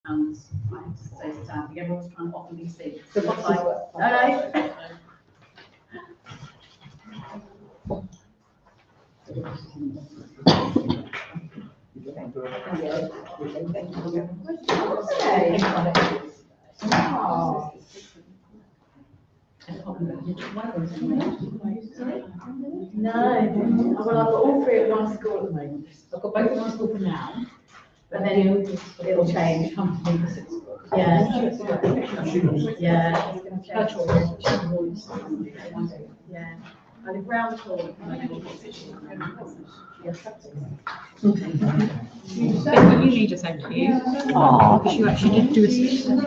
and I have to stay standing. Everyone's trying to offer me seats. So What's like, no, well, I've got all three at one school at the moment. I've got both at one school for now, and then it'll change. Yeah. Yeah. Yeah. I live round the corner from my You need a thank you. Oh, because you actually did do a session.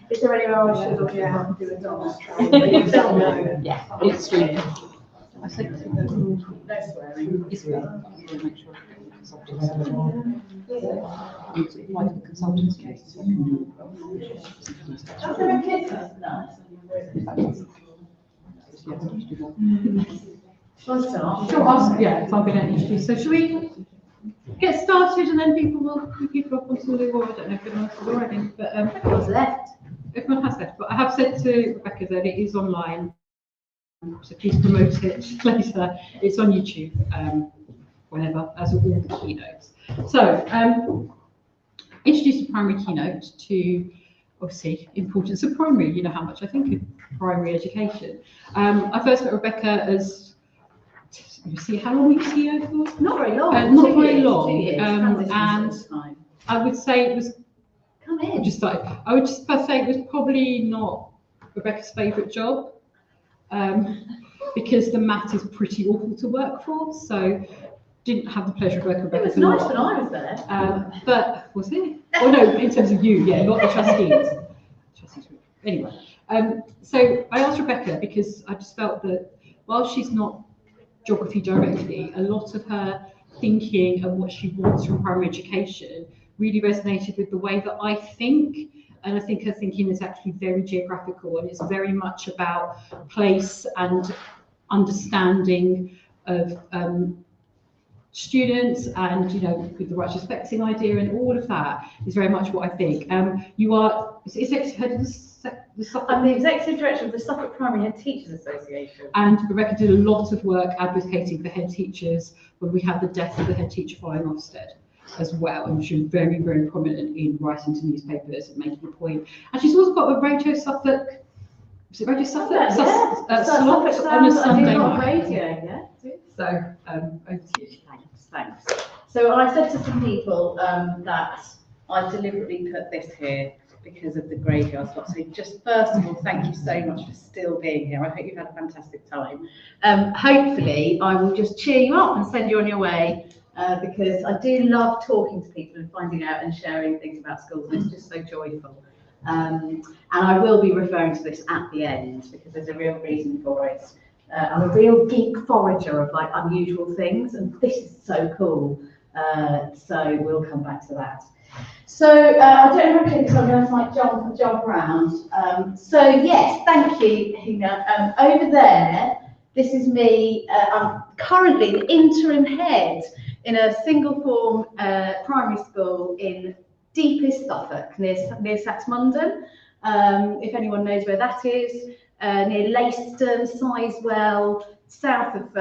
Is there anywhere I should or how to do a dance? Yeah, it's true. I think no swearing. it's good. Make sure why the consultants use it. Oh, there are kids. Shall I start? Sure, yeah, if I'm going to introduce. So should we get started and then people will keep up until they will? I don't know if anyone else has already, but Everyone's left. everyone has left. But I have said to Rebecca that it is online, so please promote it later. It's on YouTube whenever, as with all the keynotes. So introduce the primary keynote to obviously importance of primary. You know how much I think of primary education. I first met Rebecca as, you see, how long were you CEO for? Not very long. Not very long. 2 years. And I would say it was. Come in. I would just say it was probably not Rebecca's favourite job, because the mat is pretty awful to work for. So didn't have the pleasure of working with Rebecca. It was nice when I was there. But was it? Oh no, in terms of you, yeah, not the trustees. Anyway, so I asked Rebecca because I just felt that while she's not geography directly, a lot of her thinking and what she wants from primary education really resonated with the way that I think. And I think her thinking is actually very geographical, and it's very much about place and understanding of students, and with the righteous vexing idea, and all of that is very much what I think. You are executive head of the Suffolk. I'm the executive director of the Suffolk Primary Head Teachers Association. And Rebecca did a lot of work advocating for head teachers when we had the death of the head teacher following Ofsted as well, and she was very, very prominent in writing to newspapers and making a point. And she's also got a Radio Suffolk. Was it Radio Suffolk? Yeah, Suffolk on a Sunday night. Radio, yeah. So over to you. Thanks. So I said to some people that I deliberately put this here because of the graveyard slot. So just first of all, thank you so much for still being here. I hope you've had a fantastic time. Hopefully I will just cheer you up and send you on your way, because I do love talking to people and finding out and sharing things about schools. It's just so joyful. And I will be referring to this at the end because there's a real reason for it. I'm a real geek forager of like unusual things, and this is so cool. So we'll come back to that. So I don't have a clicker, so I'm going to like jump around. So yes, thank you, Hina. Over there, this is me. I'm currently the interim head in a single form primary school in deepest Suffolk, near Saxmundham. If anyone knows where that is. Near Leiston, Sizewell, south of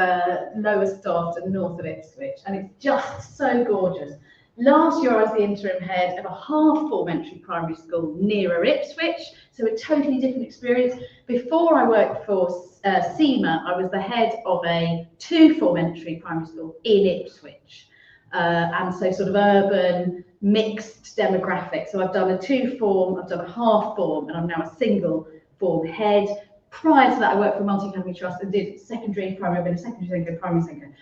Lowestoft and north of Ipswich, and it's just so gorgeous. Last year I was the interim head of a half-form entry primary school nearer Ipswich, so a totally different experience. Before I worked for SEMA, I was the head of a two-form entry primary school in Ipswich, and so sort of urban, mixed demographic. So I've done a two-form, I've done a half-form, and I'm now a single form head. Prior to that, I worked for Multi Academy Trust and did secondary, primary, I've been a secondary thinker, primary thinker.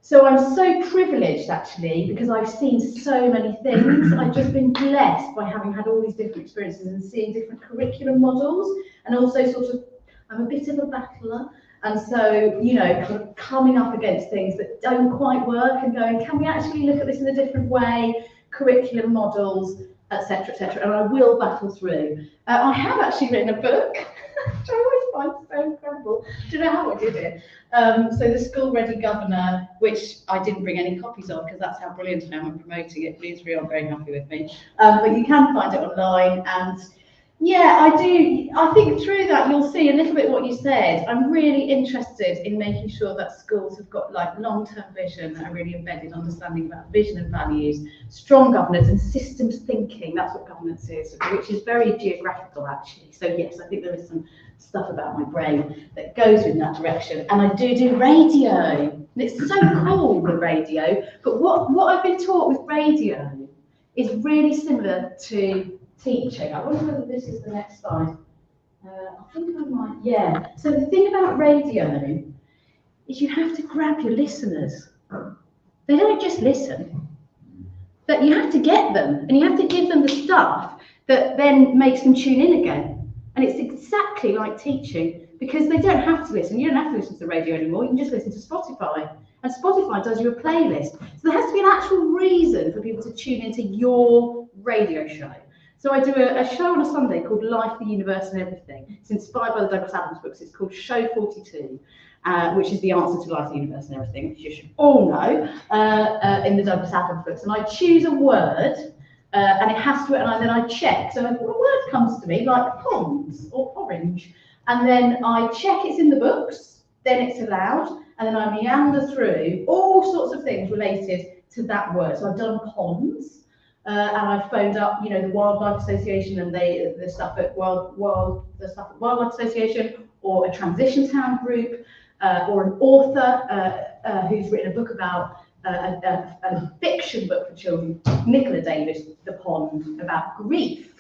So I'm so privileged actually because I've seen so many things. I've just been blessed by having had all these different experiences and seeing different curriculum models, and also sort of, I'm a bit of a battler. And so, kind of coming up against things that don't quite work and going, can we actually look at this in a different way? Curriculum models, etc., etc. And I will battle through. I have actually written a book, which I always find so incredible. Do you know how I did it? So the School Ready Governor, which I didn't bring any copies of because that's how brilliant I am at promoting it. Please, are very happy with me. But you can find it online, and yeah, I do. I think through that you'll see a little bit what you said. I'm really interested in making sure that schools have got like long-term vision and a really embedded understanding about vision and values, strong governance and systems thinking. That's what governance is, which is very geographical actually. So yes, I think there is some stuff about my brain that goes in that direction. And I do radio. And it's so cool, the radio. But what I've been taught with radio is really similar to teaching. I wonder whether this is the next slide. I think I might, yeah. So the thing about radio is you have to grab your listeners. They don't just listen, but you have to get them and you have to give them the stuff that then makes them tune in again. And it's exactly like teaching because they don't have to listen. You don't have to listen to the radio anymore. You can just listen to Spotify. And Spotify does you a playlist. So there has to be an actual reason for people to tune into your radio show. So I do a show on a Sunday called Life, the Universe and Everything. It's inspired by the Douglas Adams books. It's called Show 42, which is the answer to Life, the Universe and Everything, which you should all know in the Douglas Adams books. And I choose a word and it has to, and then I check. So a word comes to me like ponds or orange, and then I check it's in the books, then it's allowed, and then I meander through all sorts of things related to that word. So I've done ponds. And I've phoned up, you know, the Wildlife Association and the stuff at Wildlife Association, or a transition town group, or an author who's written a book about a fiction book for children, Nicola Davis, The Pond, about grief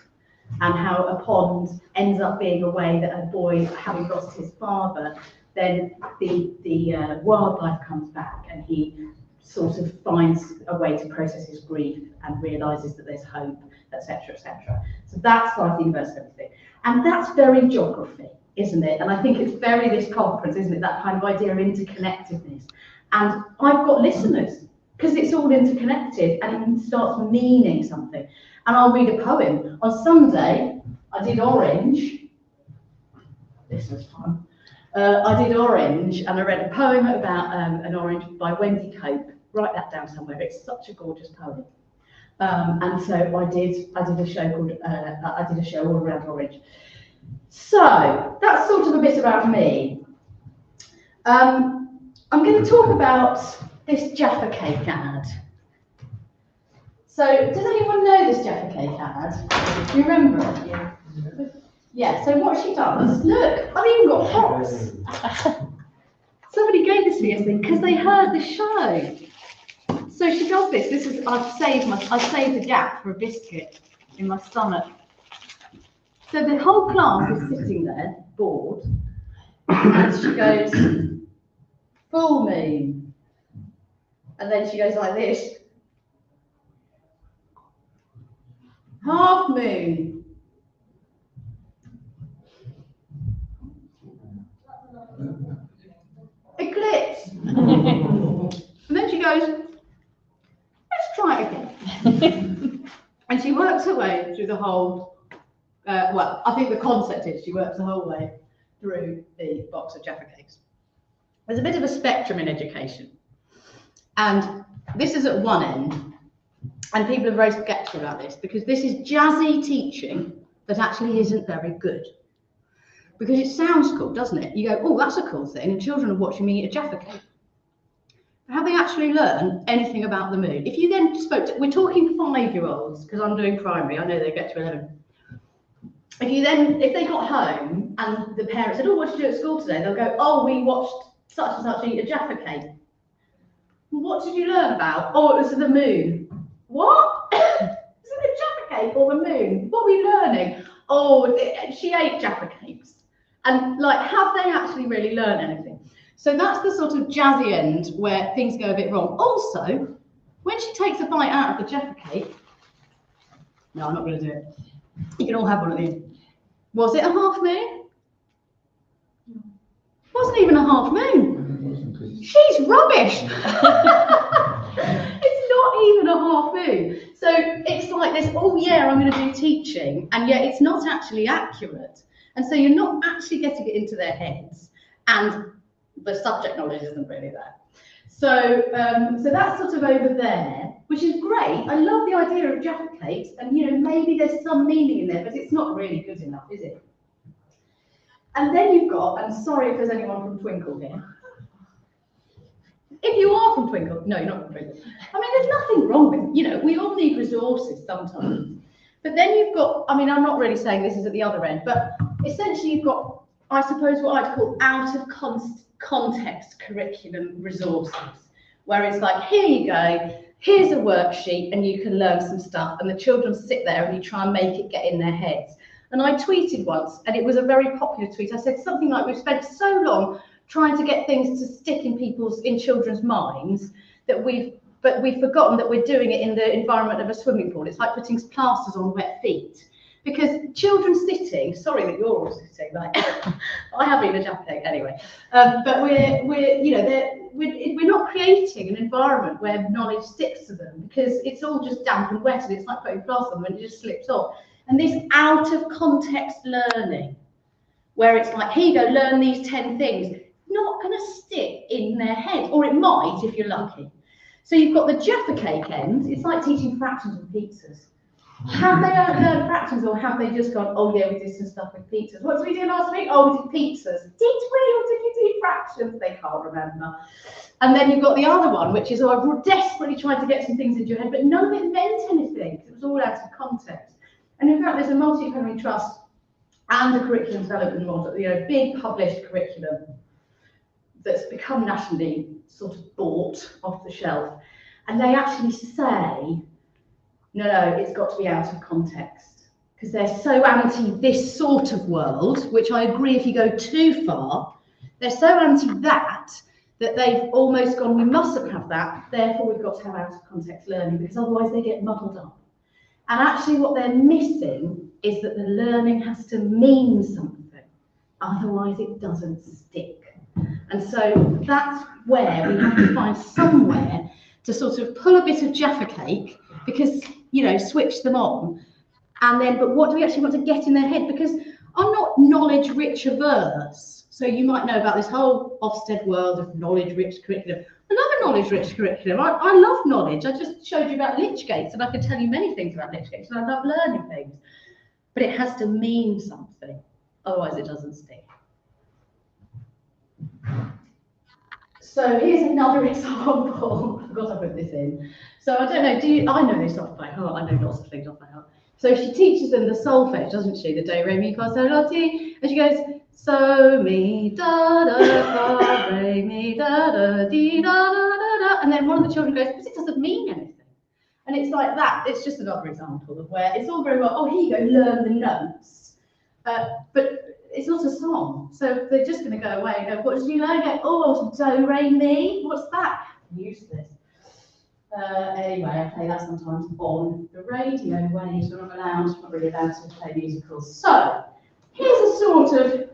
and how a pond ends up being a way that a boy, having lost his father, then the wildlife comes back and he sort of finds a way to process his grief and realises that there's hope, etc., etc. So that's like the universe of everything. And that's very geography, isn't it? And I think it's very this conference, isn't it? That kind of idea of interconnectedness. And I've got listeners because it's all interconnected and it starts meaning something. And I'll read a poem. On Sunday, I did Orange. This was fun. I did Orange, and I read a poem about an orange by Wendy Cope. Write that down somewhere. It's such a gorgeous poem. And so I did a show called I did a show all around orange. So that's sort of a bit about me. I'm going to talk about this Jaffa Cake ad. So does anyone know this Jaffa Cake ad? Do you remember it? Yeah. Yeah, so what she does, look, I've even got hops. Somebody gave this to me yesterday because they heard the show. So she does this. This is I've saved a gap for a biscuit in my stomach. So the whole class is sitting there, bored, and she goes, full moon. And then she goes like this. Half moon. Eclipse. And then she goes, let's try it again. And she works her way through the whole, well, I think the concept is she works the whole way through the box of Jaffa Cakes. There's a bit of a spectrum in education. And this is at one end. And people are very skeptical about this because this is jazzy teaching that actually isn't very good. Because it sounds cool, doesn't it? You go, oh, that's a cool thing, and children are watching me eat a Jaffa Cake. But have they actually learned anything about the moon? If you then spoke to, we're talking 5-year-olds, because I'm doing primary, I know they get to 11. If they got home and the parents said, oh, what did you do at school today? They'll go, oh, we watched such and such eat a Jaffa Cake. What did you learn about? Oh, it was the moon. What? Is it a Jaffa Cake or the moon? What were we learning? Oh, she ate Jaffa Cakes. And like, have they actually really learned anything? So that's the sort of jazzy end where things go a bit wrong. Also, when she takes a bite out of the Jaffa Cake, no, I'm not going to do it. You can all have one at the end. Was it a half moon? Wasn't even a half moon. She's rubbish. It's not even a half moon. So it's like this, oh yeah, I'm going to do teaching, and yet it's not actually accurate. And so you're not actually getting it into their heads, and the subject knowledge isn't really there. So, so that's sort of over there, which is great. I love the idea of Jaffa cakes, and maybe there's some meaning in there, but it's not really good enough, is it? And then you've got, and sorry if there's anyone from Twinkle here. If you are from Twinkle, no, you're not from Twinkle. I mean, there's nothing wrong with, we all need resources sometimes. But then you've got, I mean, I'm not really saying this is at the other end, but essentially you've got, I suppose, what I'd call out of context curriculum resources, where it's like, here you go, here's a worksheet, and you can learn some stuff, and the children sit there and you try and make it get in their heads. And I tweeted once, and it was a very popular tweet. I said something like, we've spent so long trying to get things to stick in children's minds that we've forgotten that we're doing it in the environment of a swimming pool. It's like putting plasters on wet feet. Because children sitting, sorry that you're all sitting, like I have been a Jaffa cake anyway, but we're not creating an environment where knowledge sticks to them, because it's all just damp and wet, and it's like putting plaster on them and it just slips off. And this out of context learning, where it's like, here you go, learn these 10 things, not going to stick in their head, or it might if you're lucky. So you've got the Jaffa cake end. It's like teaching fractions and pizzas. Have they learned fractions, or have they just gone, oh yeah, we did some stuff with pizzas? What did we do last week? Oh, we did pizzas. Did we, or did you do fractions? They can't remember. And then you've got the other one, which is, oh, I've desperately tried to get some things into your head, but none of it meant anything, because it was all out of context. And in fact, there's a multi-academy trust and a curriculum development model, big published curriculum that's become nationally sort of bought off the shelf. And they actually say, no, it's got to be out of context, because they're so anti this sort of world, which I agree, if you go too far, they're so anti that they've almost gone, we mustn't have that, therefore we've got to have out of context learning, because otherwise they get muddled up. And actually what they're missing is that the learning has to mean something, otherwise it doesn't stick. And so that's where we have to find somewhere to sort of pull a bit of Jaffa cake, because, switch them on. And then, but what do we actually want to get in their head? Because I'm not knowledge rich averse. So you might know about this whole Ofsted world of knowledge rich curriculum. I love a knowledge rich curriculum. I love knowledge. I just showed you about Lichgates, and I can tell you many things about Lichgates, and I love learning things. But it has to mean something, otherwise it doesn't stick. So here's another example. I forgot I put this in. So I don't know, I know this off by heart. I know lots of things off by heart. So she teaches them the solfege, doesn't she? The do, re, mi, fa, sol, la, ti. And she goes, so, mi, da, da, fa, re, mi, da, da, di, da, da, da, da. And then one of the children goes, but it doesn't mean anything. And it's like that. It's just another example of where it's all very well, oh, here you go, learn the notes. But it's not a song. So they're just going to go away and go, what did you learn? Go, oh, do, re, mi. What's that? Useless. Anyway, I play that sometimes on the radio when we're not really allowed to play musicals. So here's a sort of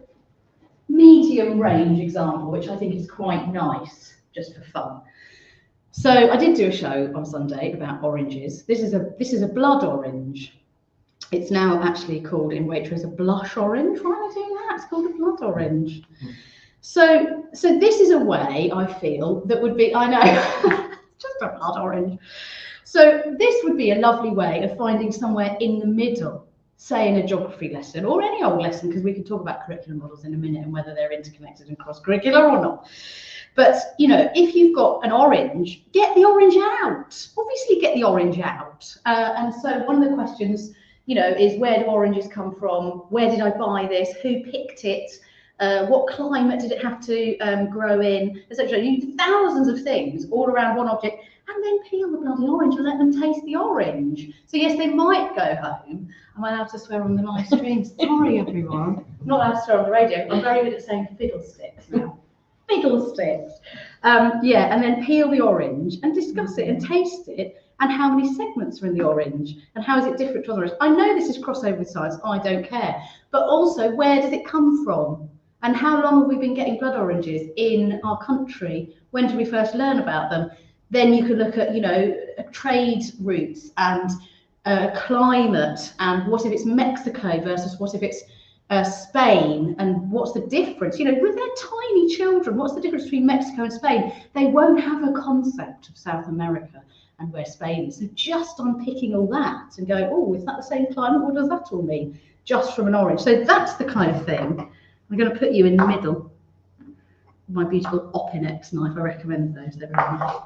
medium range example, which I think is quite nice, just for fun. So I did do a show on Sunday about oranges. This is a blood orange. It's now actually called in Waitrose a blush orange. Why am I doing that? It's called a blood orange. So this is a way, I feel, that would be, I know, just a blood orange. So this would be a lovely way of finding somewhere in the middle, say in a geography lesson or any old lesson, because we can talk about curriculum models in a minute and whether they're interconnected and cross-curricular or not. But, if you've got an orange, get the orange out. Obviously get the orange out. And so one of the questions, is where do oranges come from? Where did I buy this? Who picked it? What climate did it have to grow in, etc. You do thousands of things all around one object, and then peel the bloody orange and let them taste the orange. So yes, they might go home. Am I allowed to swear on the live stream? Sorry, everyone. I'm not allowed to swear on the radio. I'm very good at saying fiddlesticks now. Fiddlesticks. Yeah, and then peel the orange and discuss it and taste it, and how many segments are in the orange, and how is it different to others. I know this is crossover with science, I don't care. But also, where does it come from? And how long have we been getting blood oranges in our country? When did we first learn about them? Then you could look at, trade routes and climate, and what if it's Mexico versus what if it's Spain, and what's the difference? You know, with their tiny children, what's the difference between Mexico and Spain? They won't have a concept of South America and where Spain is. So just unpicking all that and going, oh, is that the same climate? What does that all mean? Just from an orange. So that's the kind of thing. I'm going to put you in the middle. My beautiful Opinex knife, I recommend those. They're very nice.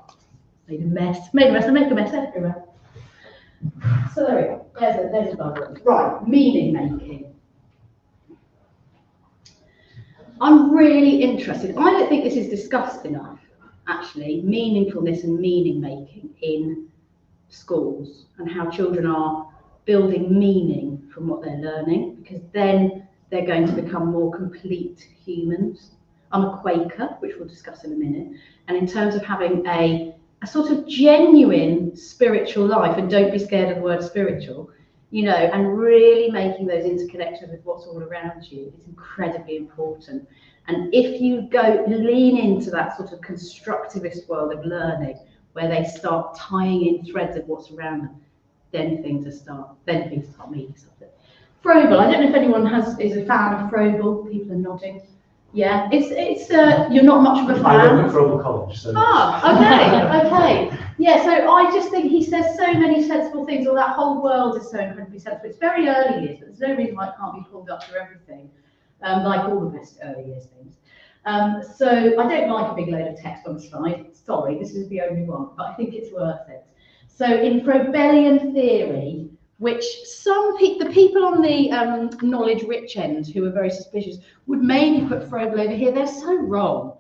Made a mess. I make a mess everywhere. So there we go. There's a bubble. Right, meaning making. I'm really interested. I don't think this is discussed enough, actually, meaningfulness and meaning making in schools and how children are building meaning from what they're learning, because then they're going to become more complete humans. I'm a Quaker, which we'll discuss in a minute. And in terms of having a sort of genuine spiritual life, and don't be scared of the word spiritual, you know, and really making those interconnections with what's all around you is incredibly important. And if you lean into that sort of constructivist world of learning, where they start tying in threads of what's around them, then things start meaning something. Froebel, I don't know if anyone is a fan of Froebel. People are nodding. Yeah, it's you're not much of a fan. I went to Froebel College, so. Okay. Yeah, so I just think he says so many sensible things, or that whole world is so incredibly sensible. It's very early years, but there's no reason why it can't be pulled up for everything, like all the best early years things. So I don't like a big load of text on the slide. Sorry, this is the only one, but I think it's worth it. So in Froebelian theory, which the people on the knowledge-rich end who are very suspicious would maybe put Froebel over here. They're so wrong,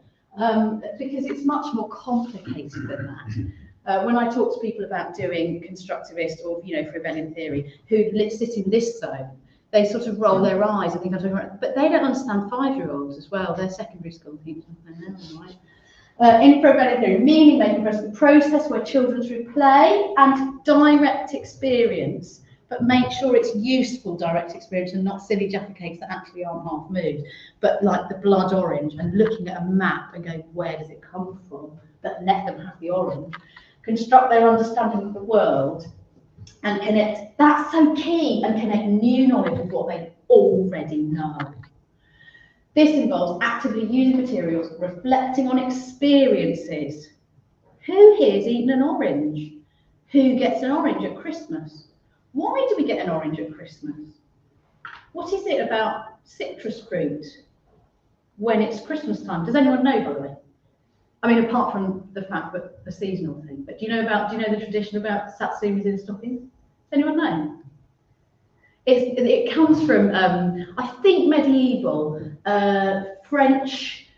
because it's much more complicated than that. When I talk to people about doing constructivist or, you know, Froebelian theory, who sit in this zone, they sort of roll their eyes and think I'm talking about, but they don't understand 5-year-olds as well. They're secondary school people. In Froebelian theory, meaning making is the process where children through play and direct experience, but make sure it's useful direct experience and not silly Jaffa cakes that actually aren't half moved, but like the blood orange and looking at a map and going, where does it come from? But let them have the orange. Construct their understanding of the world and connect, that's so key, and connect new knowledge with what they already know. This involves actively using materials, reflecting on experiences. Who here's eaten an orange? Who gets an orange at Christmas? Why do we get an orange at Christmas? What is it about citrus fruit when it's Christmas time? Does anyone know, by the way? I mean, apart from the fact that the seasonal thing, but do you know the tradition about satsumas in stockings? Does anyone know? It comes from, I think, medieval French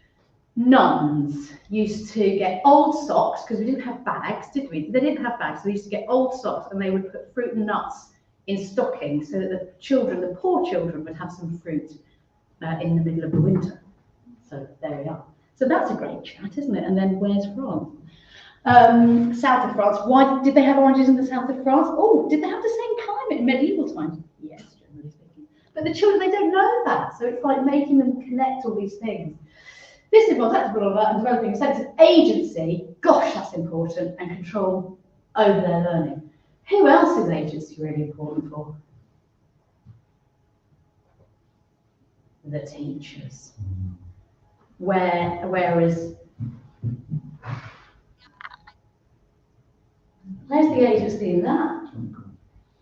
nuns used to get old socks, because we didn't have bags, did we? They didn't have bags, so they used to get old socks and they would put fruit and nuts in stockings so that the poor children would have some fruit in the middle of the winter. So there we are. So that's a great chat, isn't it? And then where's France? South of France. Why did they have oranges in the south of France? Oh, did they have the same climate in medieval times? Yes, generally speaking. But the children, they don't know that. So it's like making them connect all these things. This involves active and developing a sense of agency. Gosh, that's important, and control over their learning. Who else is agency really important for? The teachers. Whereas where's the agency in that?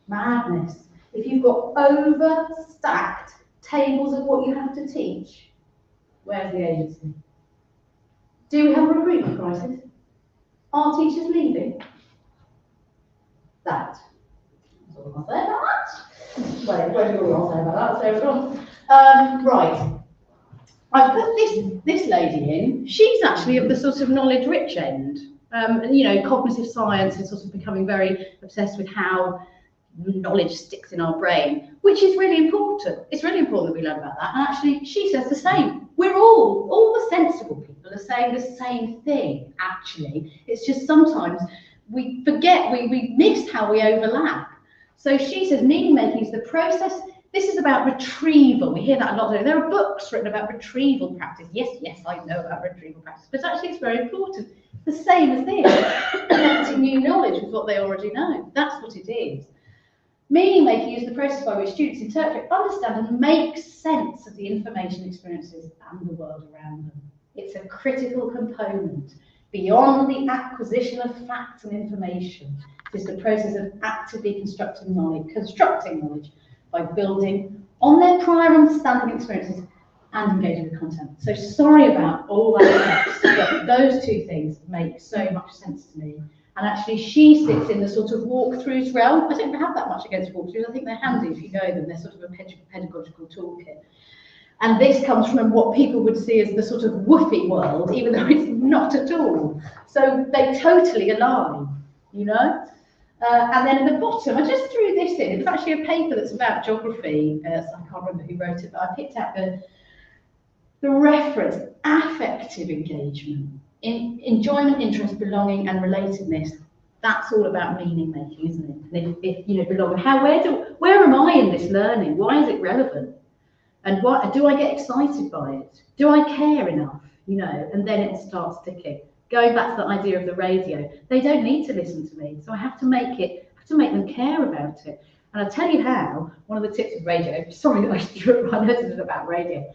Madness. If you've got overstacked tables of what you have to teach, where's the agency? Do we have a recruitment crisis? Are teachers leaving? That. That's all I'll say about that. Wait, what do you all say about that? So, right. I put this lady in. She's actually of the sort of knowledge-rich end. You know, cognitive science is sort of becoming very obsessed with how knowledge sticks in our brain, which is really important. It's really important that we learn about that. And actually, she says the same. We're all the sensible people are saying the same thing, actually. It's just sometimes we forget, we miss how we overlap. So she says meaning making is the process. This is about retrieval. We hear that a lot. There are books written about retrieval practice. Yes, I know about retrieval practice, but actually it's very important. The same as this, connecting new knowledge with what they already know. That's what it is. Meaning making is the process by which students interpret, understand, and make sense of the information, experiences, and the world around them. It's a critical component. Beyond the acquisition of facts and information, it is the process of actively constructing knowledge by building on their prior understanding experiences and engaging with content. So sorry about all that text, but those two things make so much sense to me. And actually she sits in the sort of walkthroughs realm. I don't have that much against walkthroughs. I think they're handy if you know them. They're sort of a pedagogical toolkit. And this comes from what people would see as the sort of woofy world, even though it's not at all. So they totally align, you know? And then at the bottom, I just threw this in. It's actually a paper that's about geography. So I can't remember who wrote it, but I picked out the reference, affective engagement, enjoyment, interest, belonging, and relatedness. That's all about meaning making, isn't it? And if you know, belonging, where am I in this learning? Why is it relevant? And do I get excited by it? Do I care enough? You know, and then it starts ticking. Going back to the idea of the radio, they don't need to listen to me, so I have to make them care about it. And I'll tell you how. One of the tips of radio. Sorry that I noticed about radio.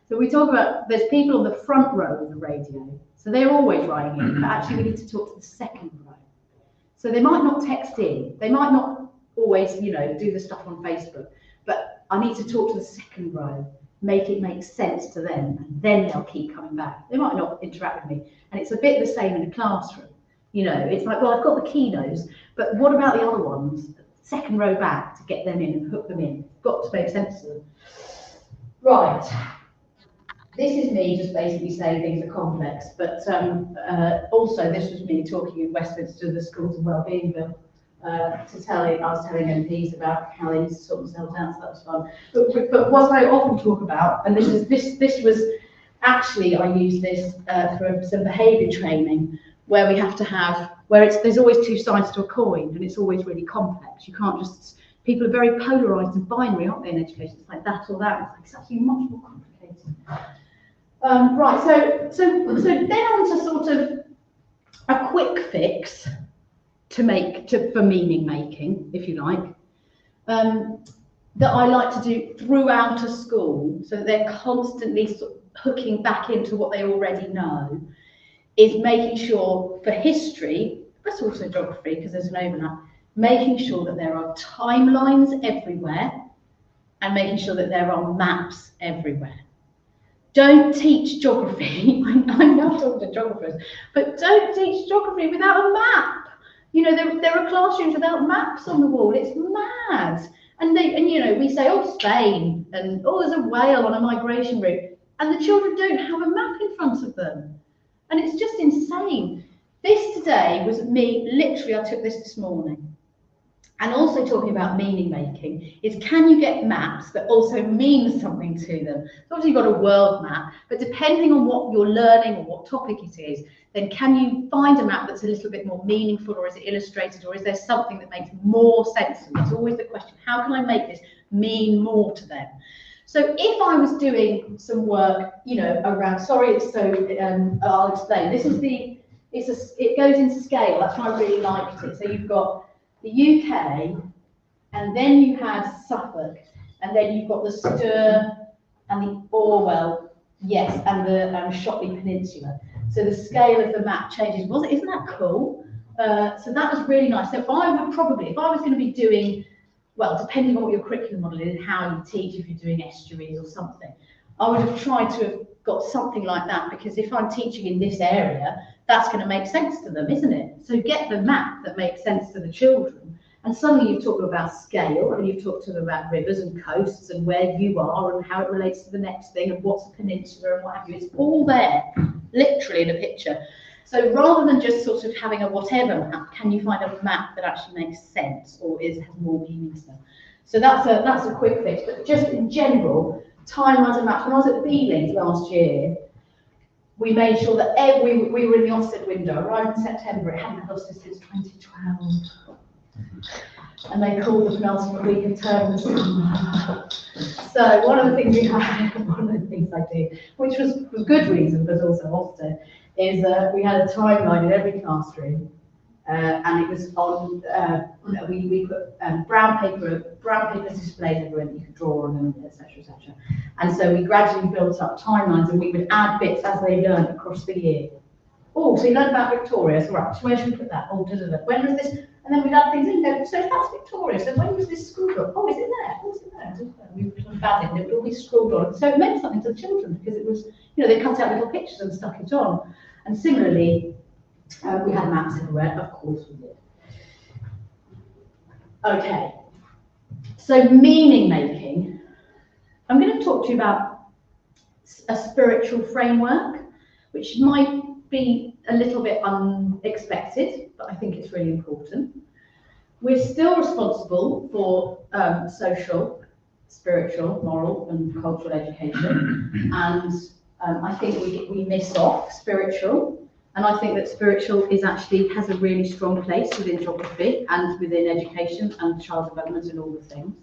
So we talk about there's people on the front row of the radio, so they're always writing in, but actually we need to talk to the second row. So they might not text in, they might not always, you know, do the stuff on Facebook, but I need to talk to the second row, make it make sense to them, and then they'll keep coming back. They might not interact with me, and it's a bit the same in a classroom. You know, it's like, well, I've got the keynotes, but what about the other ones? Second row back to get them in and hook them in. Got to make sense to them. Right. This is me just basically saying things are complex, but also this was me talking in Westminster, the Schools of Wellbeing Bill, I was telling MPs about how they need to sort themselves out, so that was fun. But what I often talk about, and this was actually, I use this for some behaviour training, where we have to have, there's always two sides to a coin, and it's always really complex. You can't just, people are very polarised and binary, aren't they, in education? It's like that or that. It's actually much more complicated. Right, so then on to sort of a quick fix for meaning making, if you like, that I like to do throughout a school, so that they're constantly sort of hooking back into what they already know, is making sure for history, but also geography, because there's an overlap, making sure that there are timelines everywhere and making sure that there are maps everywhere. Don't teach geography. I'm not talking to geographers, but don't teach geography without a map. You know, there are classrooms without maps on the wall. It's mad. And you know, we say, oh, Spain, and oh, there's a whale on a migration route, and the children don't have a map in front of them. And it's just insane. This today was me, literally, I took this morning. And also talking about meaning making is, can you get maps that also mean something to them? So obviously you've got a world map, but depending on what you're learning or what topic it is, then can you find a map that's a little bit more meaningful, or is it illustrated, or is there something that makes more sense to them? It's always the question, how can I make this mean more to them? So if I was doing some work, you know, around, sorry, it's so, I'll explain. This is it goes into scale. That's why I really liked it. So you've got the UK, and then you had Suffolk, and then you've got the Ster and the Orwell, yes, and the Shotley Peninsula. So the scale of the map changes. Isn't that cool? So that was really nice. So I would probably, if I was going to be doing, well, depending on what your curriculum model is, how you teach, if you're doing estuaries or something, I would have tried to have got something like that, because if I'm teaching in this area, that's going to make sense to them, isn't it? So get the map that makes sense to the children, and suddenly you've talked about scale, and you've talked to them about rivers and coasts and where you are and how it relates to the next thing and what's a peninsula and what have you. It's all there, literally in a picture. So rather than just sort of having a whatever map, can you find a map that actually makes sense or has more meaning to them? So that's a quick fix. But just in general, timelines and maps. When I was at B-Link last year, we made sure that we were in the Ofsted window. Arrived in September, it hadn't had Ofsted since 2012. And they called the penultimate week of term. So one of the things I did, which was for good reason, but also Ofsted, is we had a timeline in every classroom, and it was on, we put brown paper displayed everywhere that you could draw on them, etc., etc. And so we gradually built up timelines, and we would add bits as they learned across the year. Oh, so you learned about Victoria, so right, so where should we put that? Oh, when was this? And then we'd add things in, go, so that's Victoria, so when was this screwed up? Oh, is it there? Oh, is it there? We would sort of add it, it would all be scrolled on. So it meant something to the children, because it was, they cut out little pictures and stuck it on. And similarly, we had maps everywhere, of course we did. Okay, so meaning making. I'm going to talk to you about a spiritual framework, which might be a little bit unexpected, but I think it's really important. We're still responsible for social, spiritual, moral and cultural education, and I think we miss off spiritual. And I think that spiritual has a really strong place within geography and within education and child development and all the things.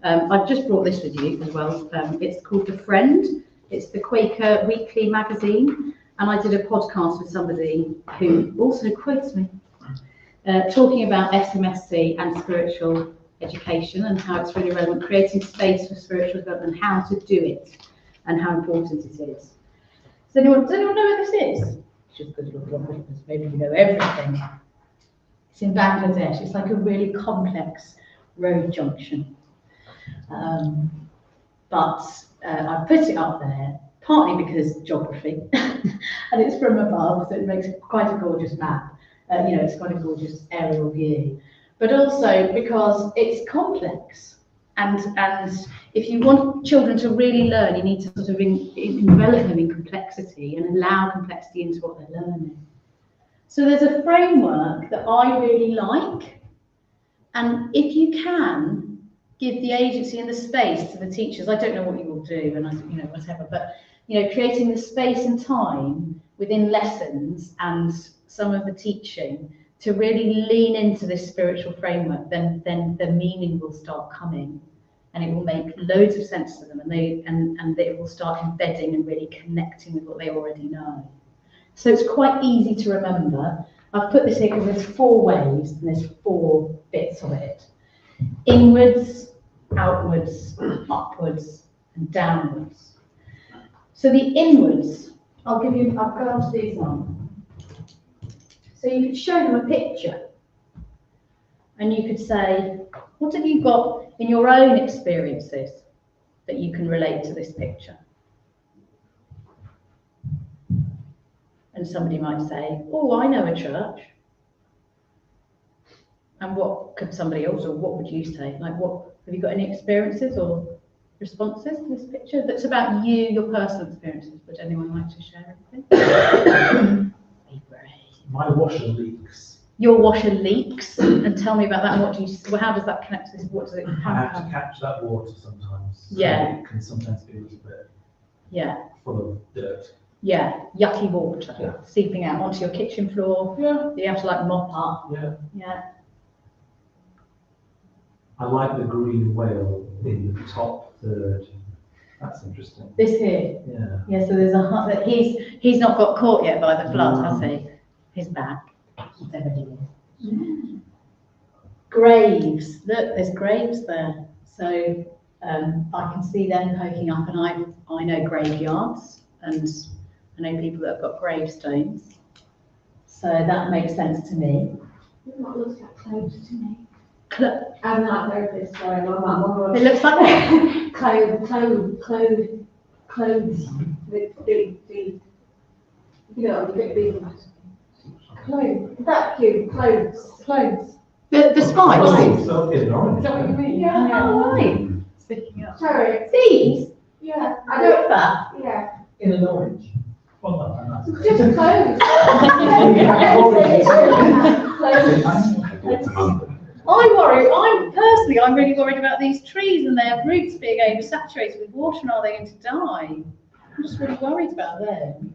I've just brought this with you as well. It's called The Friend. It's the Quaker Weekly magazine. And I did a podcast with somebody who also quotes me, talking about SMSC and spiritual education and how it's really relevant, creating space for spiritual development, how to do it and how important it is. Does anyone know where this is? Just because you're from maybe you know everything. It's in Bangladesh. It's like a really complex road junction. But I put it up there partly because geography, and it's from above, so it makes quite a gorgeous map. It's quite a gorgeous aerial view, but also because it's complex. And if you want children to really learn, you need to sort of envelop them in complexity and allow complexity into what they're learning. So there's a framework that I really like, and if you can give the agency and the space to the teachers, I don't know what you will do, and whatever, but creating the space and time within lessons and some of the teaching to really lean into this spiritual framework, then the meaning will start coming, and it will make loads of sense to them, and it will start embedding and really connecting with what they already know. So it's quite easy to remember. I've put this here because there's 4 waves and there's 4 bits of it: inwards, outwards, upwards, and downwards. So the inwards, I'll go on to these now. So you could show them a picture, and you could say, what have you got in your own experiences that you can relate to this picture? And somebody might say, oh, I know a church. And what could somebody else, or what would you say? Like, what have you got any experiences or responses to this picture that's about you, your personal experiences? Would anyone like to share anything? My washer leaks. Your washer leaks, and tell me about that. And how does that connect to this? What does it? I have to catch that water sometimes. Yeah. It can sometimes be a little bit. Yeah. Full of dirt. Yeah, yucky water seeping out onto your kitchen floor. Yeah. You have to mop up. Yeah. Yeah. I like the green whale in the top third. That's interesting. This here. Yeah. Yeah. So there's a hut that he's not got caught yet by the flood, has he? He's back. There he is. Graves. Look, there's graves there. So I can see them poking up, and I know graveyards, and I know people that have got gravestones. So that makes sense to me. It looks like clothes to me. I'm not a therapist, sorry, my mum. It looks like clothes. Clothes. That cute. Clothes. the spikes. So in orange. Is that what you mean? Yeah. Oh, right. Sticking up. Sorry. These? Yeah. I know that. Yeah. In an orange. Well, that's Just clothes. I'm really worried about these trees and their roots being oversaturated with water, and are they going to die? I'm just really worried about them.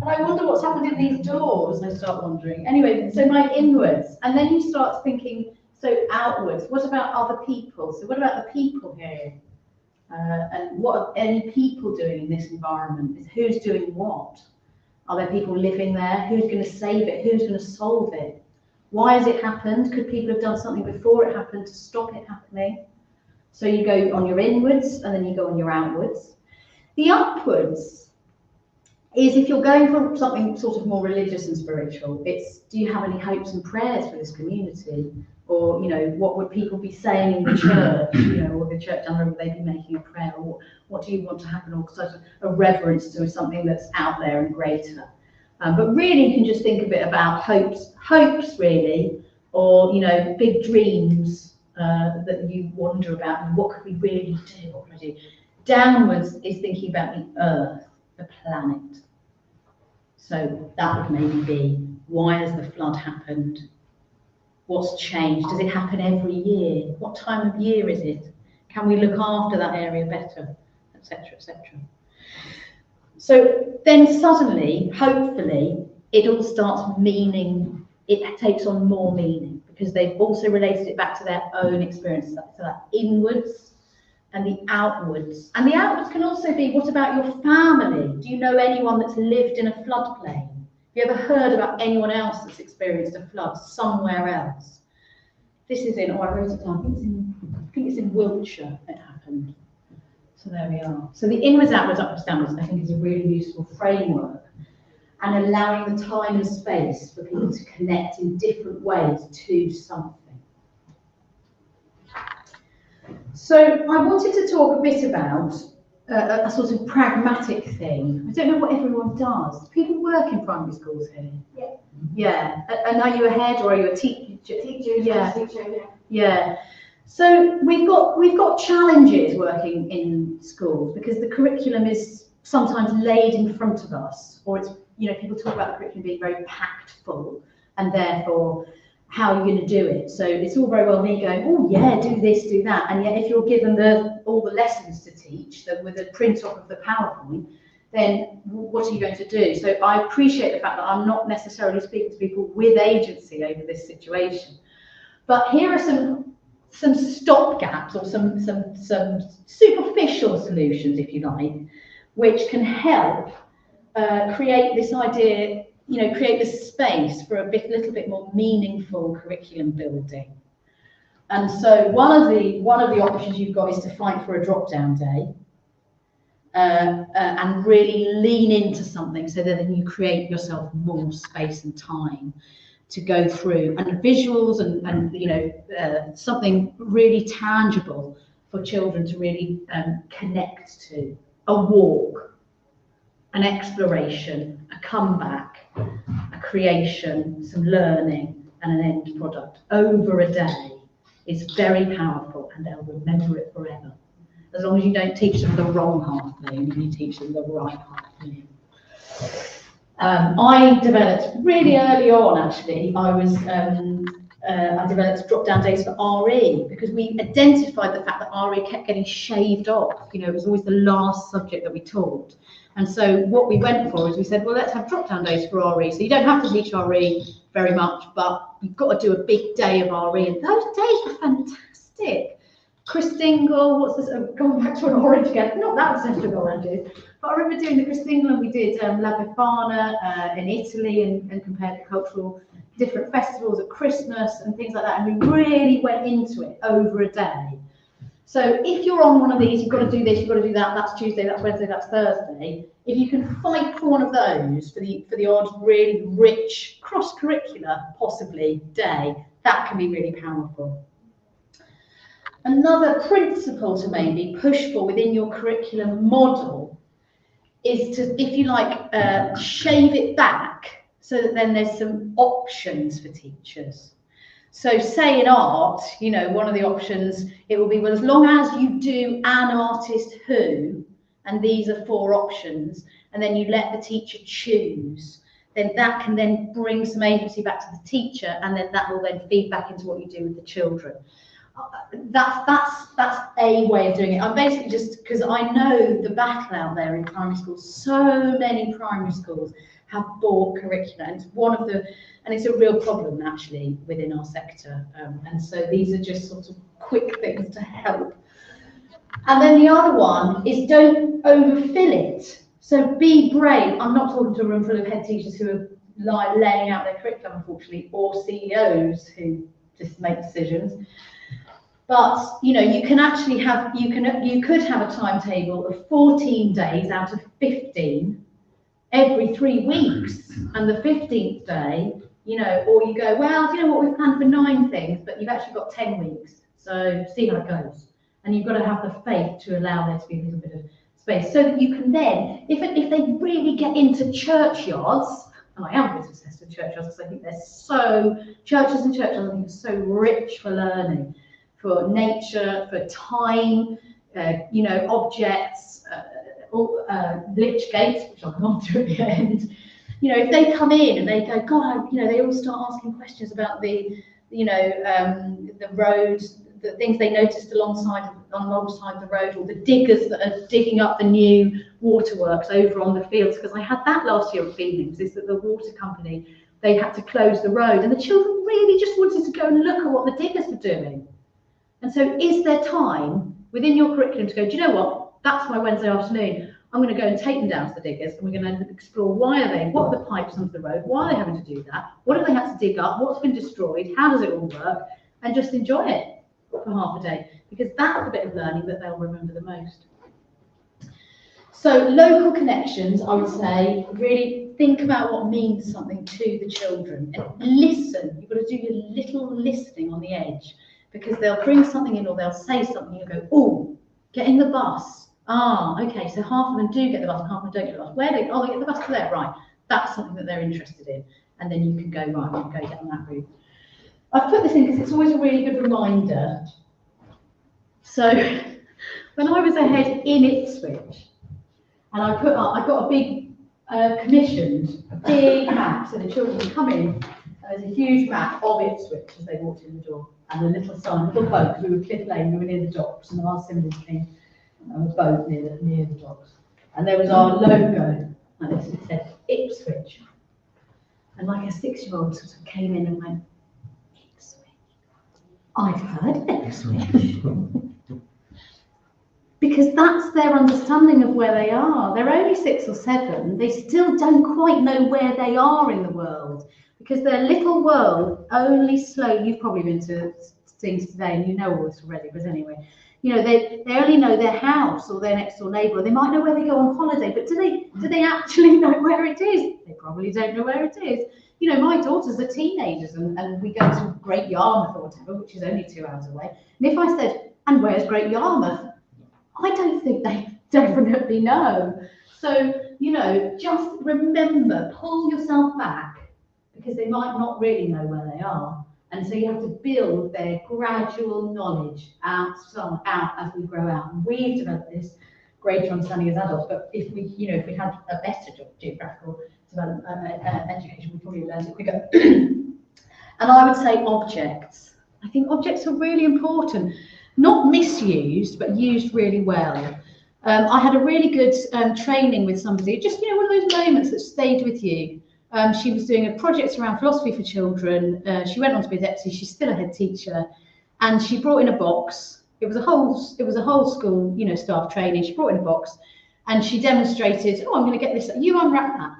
And I wonder what's happened in these doors, I start wondering. Anyway, so my inwards, and then you start thinking, so outwards, what about other people? So what about the people here? And what are any people doing in this environment? Who's doing what? Are there people living there? Who's going to save it? Who's going to solve it? Why has it happened? Could people have done something before it happened to stop it happening? So you go on your inwards and then you go on your outwards. The upwards is if you're going for something sort of more religious and spiritual, it's do you have any hopes and prayers for this community? Or, you know, what would people be saying in the church, you know, or the church down the road, would they be making a prayer? Or what do you want to happen? Or sort of a reverence to something that's out there and greater. But really you can just think a bit about hopes really, or, you know, big dreams that you wonder about, and what could we really do? What could I do? Downwards is thinking about the earth, the planet. So that would maybe be, why has the flood happened? What's changed? Does it happen every year? What time of year is it? Can we look after that area better? Etc., etc. So then suddenly, hopefully, it all starts meaning, it takes on more meaning, because they've also related it back to their own experience, so that inwards and the outwards. And the outwards can also be, what about your family? Do you know anyone that's lived in a floodplain? Have you ever heard about anyone else that's experienced a flood somewhere else? This is in, oh, I wrote it down, I think it's in Wiltshire it happened. So there we are. So the inwards, outwards, upwards, downwards, I think is a really useful framework, and allowing the time and space for people to connect in different ways to something. So I wanted to talk a bit about a sort of pragmatic thing. I don't know what everyone does. Do people work in primary schools here? Yeah. Yeah. And are you a head or are you a teacher? Yeah. Yeah. So we've got challenges working in schools because the curriculum is sometimes laid in front of us, or it's, you know, people talk about the curriculum being very packed full, and therefore how are you going to do it? So it's all very well me going, oh yeah, do this, do that, and yet if you're given all the lessons to teach with a print off of the PowerPoint, then what are you going to do? So I appreciate the fact that I'm not necessarily speaking to people with agency over this situation, but here are some stopgaps or some superficial solutions, if you like, which can help create this idea, you know, create this space for a little bit more meaningful curriculum building. And so one of the options you've got is to fight for a drop-down day and really lean into something, so that then you create yourself more space and time to go through, and visuals and you know, something really tangible for children to really connect to. A walk, an exploration, a comeback, a creation, some learning, and an end product over a day is very powerful, and they'll remember it forever. As long as you don't teach them the wrong half moon, you teach them the right half moon. I developed really early on, actually, I developed drop-down days for RE, because we identified the fact that RE kept getting shaved off. You know, it was always the last subject that we taught. And so what we went for is we said, well, let's have drop-down days for RE. So you don't have to teach RE very much, but you've got to do a big day of RE. And those days were fantastic. Chris Dingle, what's this? Going back to an orange again. Not that obsessed with oranges, but I remember doing the Chris Dingle, and we did La Befana in Italy, and compared to cultural different festivals at Christmas and things like that. And we really went into it over a day. So if you're on one of these, you've got to do this, you've got to do that. That's Tuesday, that's Wednesday, that's Thursday. If you can fight for one of those for the odd really rich cross-curricular possibly day, that can be really powerful. Another principle to maybe push for within your curriculum model is to, if you like, shave it back so that then there's some options for teachers. So say in art, you know, one of the options, it will be, well, as long as you do an artist who, and these are 4 options, and then you let the teacher choose, then that can then bring some agency back to the teacher, and then that will then feed back into what you do with the children. That's a way of doing it. I'm basically just, because I know the battle out there in primary schools. So many primary schools have bought curricula, and it's one of the, and it's a real problem actually within our sector. And so these are just sort of quick things to help. And then the other one is don't overfill it. So be brave. I'm not talking to a room full of head teachers who are like laying out their curriculum, unfortunately, or CEOs who just make decisions. But you know, you can actually have, you could have a timetable of 14 days out of 15 every 3 weeks, and the 15th day, you know, or you go, well, you know what, we've planned for 9 things, but you've actually got 10 weeks, so see how it goes. And you've got to have the faith to allow there to be a little bit of space, so that you can then, if they really get into churchyards, and I am obsessed with churchyards because I think they're so, churches and churchyards I think are so rich for learning, for nature, for time, you know, objects, lich gates, which I'll come on to at the end. You know, if they come in and they go, God, you know, they all start asking questions about the, you know, the road, the things they noticed alongside the road, or the diggers that are digging up the new waterworks over on the fields. Because I had that last year at Feelings, is that the water company, they had to close the road, and the children really just wanted to go and look at what the diggers were doing. And so is there time within your curriculum to go, do you know what, that's my Wednesday afternoon, I'm going to go and take them down to the diggers, and we're going to explore what are the pipes under the road, why are they having to do that, what have they had to dig up, what's been destroyed, how does it all work, and just enjoy it for half a day, because that's the bit of learning that they'll remember the most. So local connections, I would say, really think about what means something to the children, and listen. You've got to do your little listening on the edge, because they'll bring something in or they'll say something and you go, oh, getting the bus. Ah, okay, so half of them do get the bus and half of them don't get the bus. Where they, oh, they get the bus to there, right. That's something that they're interested in. And then you can go, right, you can go down that route. I've put this in because it's always a really good reminder. So when I was a head in Ipswich, and I got a big commissioned, a big map, so the children would come in, and there's a huge map of Ipswich as they walked in the door, and a little sign, a little boat, because we were Cliff Lane, we were near the docks, and our symbols came on a boat near the docks. And there was our logo, and it said Ipswich. And like a 6-year-old sort of came in and went, Ipswich. I've heard of Ipswich. Because that's their understanding of where they are. They're only 6 or 7. They still don't quite know where they are in the world, because their little world only slowly, you've probably been to things today and you know all this already, but anyway, you know, they only know their house or their next door neighbour, or they might know where they go on holiday, but do they actually know where it is? They probably don't know where it is. You know, my daughters are teenagers and we go to Great Yarmouth or whatever, which is only 2 hours away. And if I said, and where's Great Yarmouth? I don't think they definitely know. So, you know, just remember, pull yourself back, because they might not really know where they are. And so you have to build their gradual knowledge out as we grow out. And we've developed this greater understanding as adults, but if we had a better geographical development, education, we probably learned it quicker. And I would say objects. I think objects are really important. Not misused, but used really well. I had a really good training with somebody, just, you know, one of those moments that stayed with you. She was doing a project around philosophy for children. She went on to be a deputy. She's still a head teacher, and she brought in a box. It was a whole school, you know, staff training. She brought in a box, and she demonstrated. Oh, I'm going to get this. You unwrap that.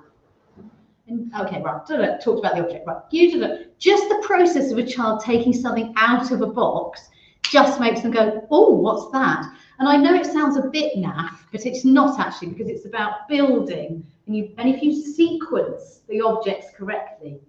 And, okay, right. Talked about the object. Right. You do it. Just the process of a child taking something out of a box just makes them go, oh, what's that? And I know it sounds a bit naff, but it's not actually, because it's about building. And if you sequence the objects correctly,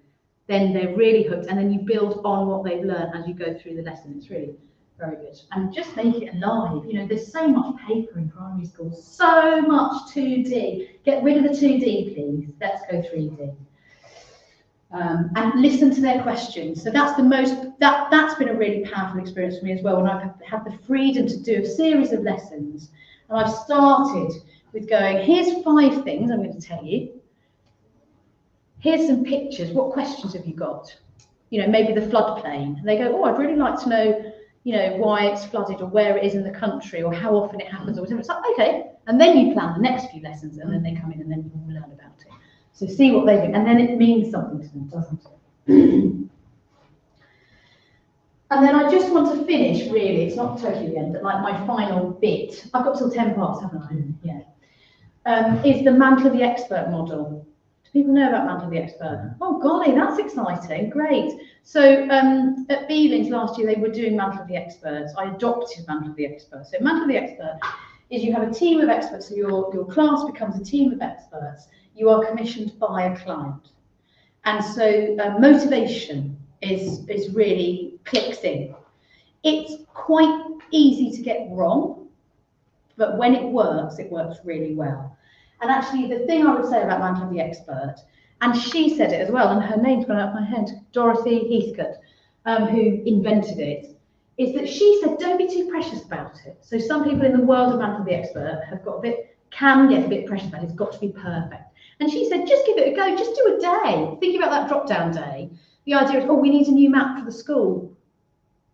then they're really hooked. And then you build on what they've learned as you go through the lesson. It's really very good. And just make it alive. You know, there's so much paper in primary school, so much 2D. Get rid of the 2D, please. Let's go 3D. And listen to their questions. So that's that's been a really powerful experience for me as well, when I've had the freedom to do a series of lessons. And I've started with going, here's 5 things I'm going to tell you. Here's some pictures. What questions have you got? You know, maybe the floodplain. And they go, oh, I'd really like to know, you know, why it's flooded, or where it is in the country, or how often it happens, or whatever. It's like, okay. And then you plan the next few lessons, and then they come in, and then you learn about it. So see what they do, and then it means something to them, doesn't it? And then I just want to finish, really, it's not totally the end, but like my final bit, I've got till 10 parts, haven't I? Yeah. Is the mantle of the expert model. Do people know about Mantle of the Expert? Oh golly, that's exciting, great. So at Beelings last year, they were doing Mantle of the Experts. I adopted Mantle of the Expert. So Mantle of the Expert is you have a team of experts, so your class becomes a team of experts. You are commissioned by a client. And so motivation is really clicks in. It's quite easy to get wrong, but when it works really well. And actually, the thing I would say about Mantle of the Expert, and she said it as well, and her name's gone out of my head, Dorothy Heathcote, who invented it, is that she said, don't be too precious about it. So some people in the world of Mantle of the Expert can get a bit precious about it. It's got to be perfect. And she said, just give it a go, just do a day. Thinking about that drop-down day, the idea is, oh, we need a new map for the school,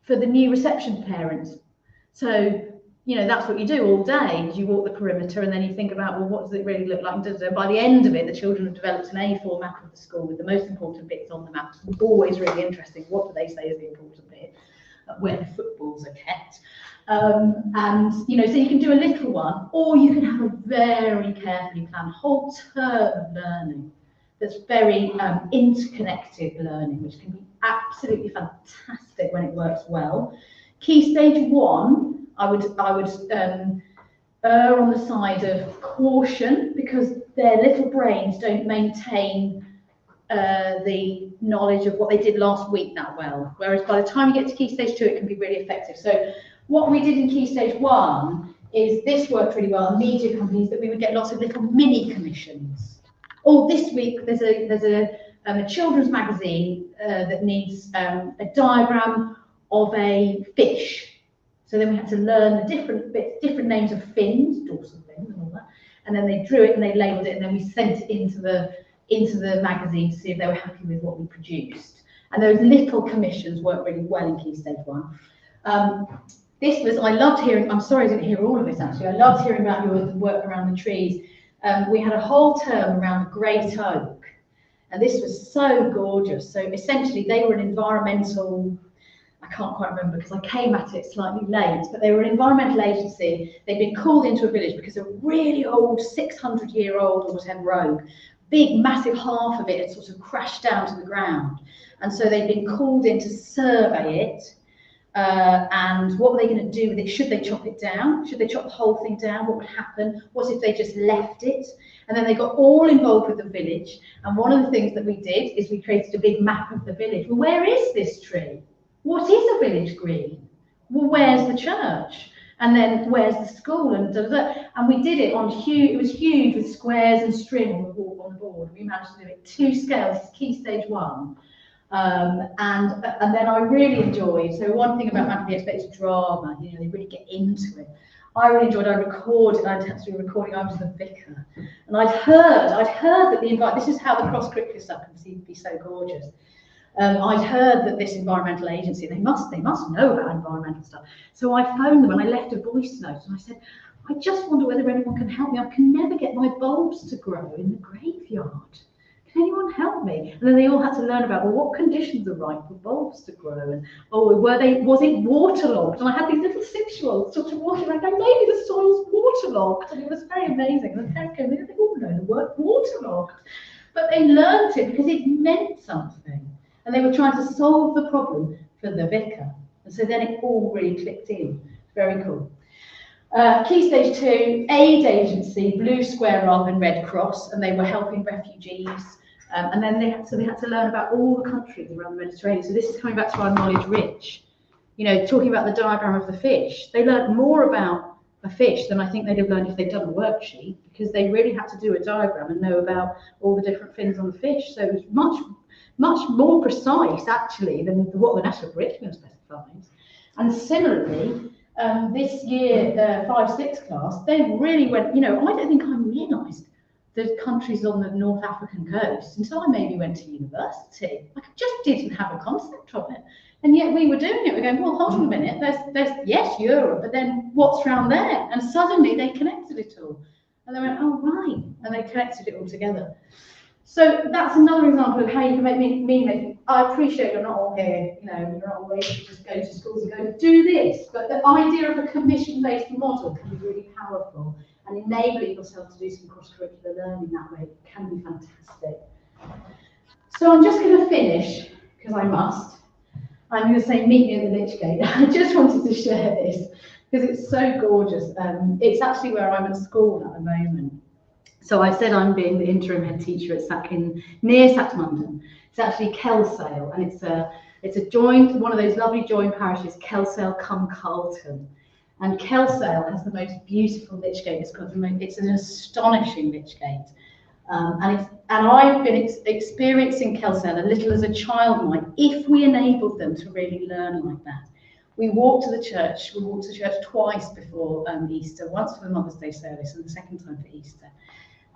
for the new reception parents. So, you know, that's what you do all day, is you walk the perimeter and then you think about, well, what does it really look like? And by the end of it, the children have developed an A4 map of the school with the most important bits on the map. It's always really interesting. What do they say is the important bit? Where the footballs are kept. And, you know, so you can do a little one, or you can have a very carefully planned whole term of learning that's very interconnected learning, which can be absolutely fantastic when it works well. Key stage 1, I would err on the side of caution, because their little brains don't maintain the knowledge of what they did last week that well. Whereas by the time you get to Key Stage 2, it can be really effective. So what we did in Key Stage 1 is this worked really well in media companies, that we would get lots of little mini commissions. Oh, this week there's a children's magazine that needs a diagram of a fish. So then we had to learn the different bits, different names of fins, dorsal fins and all that. And then they drew it and they labelled it, and then we sent it into the magazine to see if they were happy with what we produced. And those little commissions worked really well in Key Stage 1. I loved hearing, I'm sorry I didn't hear all of this actually, I loved hearing about your work around the trees. We had a whole term around the great oak, and this was so gorgeous. So essentially they were an environmental, I can't quite remember because I came at it slightly late, but they were an environmental agency. They'd been called into a village because a really old 600-year-old or whatever oak, big massive half of it had sort of crashed down to the ground, and so they'd been called in to survey it. And what were they going to do with it? Should they chop it down? Should they chop the whole thing down? What would happen? What if they just left it? And then they got all involved with the village. And one of the things that we did is we created a big map of the village. Well, where is this tree? What is a village green? Well, where's the church? And then where's the school? And and we did it on huge. It was huge with squares and string on the board. We managed to do it 2 scales. It's Key Stage 1. And then I really enjoyed, so one thing about Mantle of the Expert is drama, you know, they really get into it. I really enjoyed, I'd had to do a recording, I was the vicar, and I'd heard that this is how the cross-curricular stuff can be so gorgeous. I'd heard that this environmental agency, they must know about environmental stuff. So I phoned them and I left a voice note and I said, I just wonder whether anyone can help me. I can never get my bulbs to grow in the graveyard. Can anyone help me? And then they all had to learn about, well, what conditions are right for bulbs to grow? And was it waterlogged? And I had these little 6-year-olds sort of walking around going, maybe the soil's waterlogged. And it was very amazing. And the parents going, they all know the word waterlogged. But they learned it because it meant something. And they were trying to solve the problem for the vicar. And so then it all really clicked in. Very cool. Key Stage 2, aid agency, blue square rather than Red Cross, and they were helping refugees. And then they had to learn about all the countries around the Mediterranean. So this is coming back to our knowledge rich. You know, talking about the diagram of the fish. They learned more about a fish than I think they'd have learned if they'd done a worksheet, because they really had to do a diagram and know about all the different fins on the fish. So it was much more precise actually than what the national curriculum specifies. And similarly, this year, 5-6 class, they really went, you know, I don't think I realised the countries on the North African coast until I maybe went to university. I just didn't have a concept of it. And yet we were doing it. We're going, well, hold on a minute, there's yes, Europe, but then what's around there? And suddenly they connected it all. And they went, oh, right. And they connected it all together. So that's another example of how you can make me. I appreciate you're not all here, you know, you're not all able to just go to schools and go, do this. But the idea of a commission-based model can be really powerful. and enabling yourself to do some cross-curricular learning that way can be fantastic. So I'm just going to finish, because I must. I'm going to say meet me at the Lich Gate. I just wanted to share this because it's so gorgeous. It's actually where I'm at school at the moment. So I said I'm being the interim head teacher at near Saxmundham. It's actually Kelsale, and it's a joined, one of those lovely joined parishes, Kelsale cum Carlton. And Kelsale has the most beautiful Lich Gate. It's an astonishing Lich Gate. And I've been experiencing Kelsale a little as a child might, if we enabled them to really learn like that. We walked to the church twice before Easter, once for the Mother's Day service and the second time for Easter.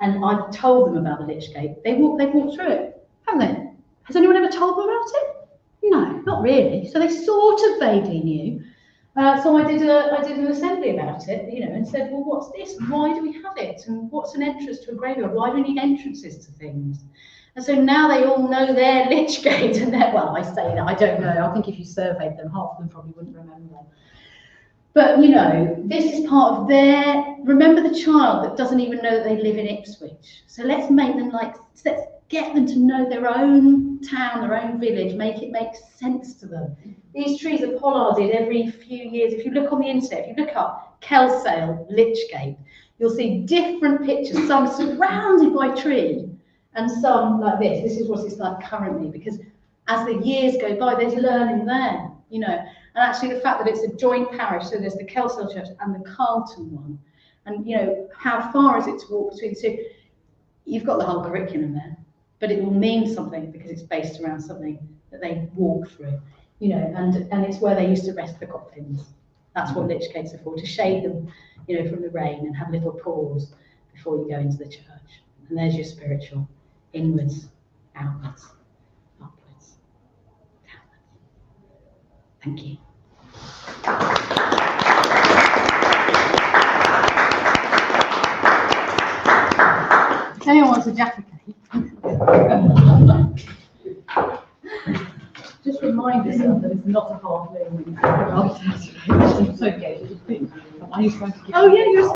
And I've told them about the Lich Gate. They've walked through it, haven't they? Has anyone ever told them about it? No, not really. So they sort of vaguely knew. So I did an assembly about it, you know, and said, well, what's this? Why do we have it? And what's an entrance to a graveyard? Why do we need entrances to things? And so now they all know their Lich Gate, and well, I say that, I don't know. I think if you surveyed them, half of them probably wouldn't remember. But, you know, this is part of remember the child that doesn't even know that they live in Ipswich. So let's make them let's get them to know their own town, their own village, make it make sense to them. These trees are pollarded every few years. If you look on the internet, if you look up Kelsale Lich Gate, you'll see different pictures, some surrounded by tree and some like this. This is what it's like currently, because as the years go by, there's learning there, you know. And actually the fact that it's a joint parish, so there's the Kelsale Church and the Carlton one, and you know, how far is it to walk between the two? You've got the whole curriculum there, but it will mean something because it's based around something that they walk through, you know, and it's where they used to rest the coffins. That's what Lich Gates are for, to shade them, you know, from the rain and have a little pause before you go into the church. And there's your spiritual, inwards, outwards, upwards, downwards. Thank you. If anyone wants a Jaffa cake, just remind yourself that it's not a half moon when you go after. So, yeah, I used to Oh yeah, you're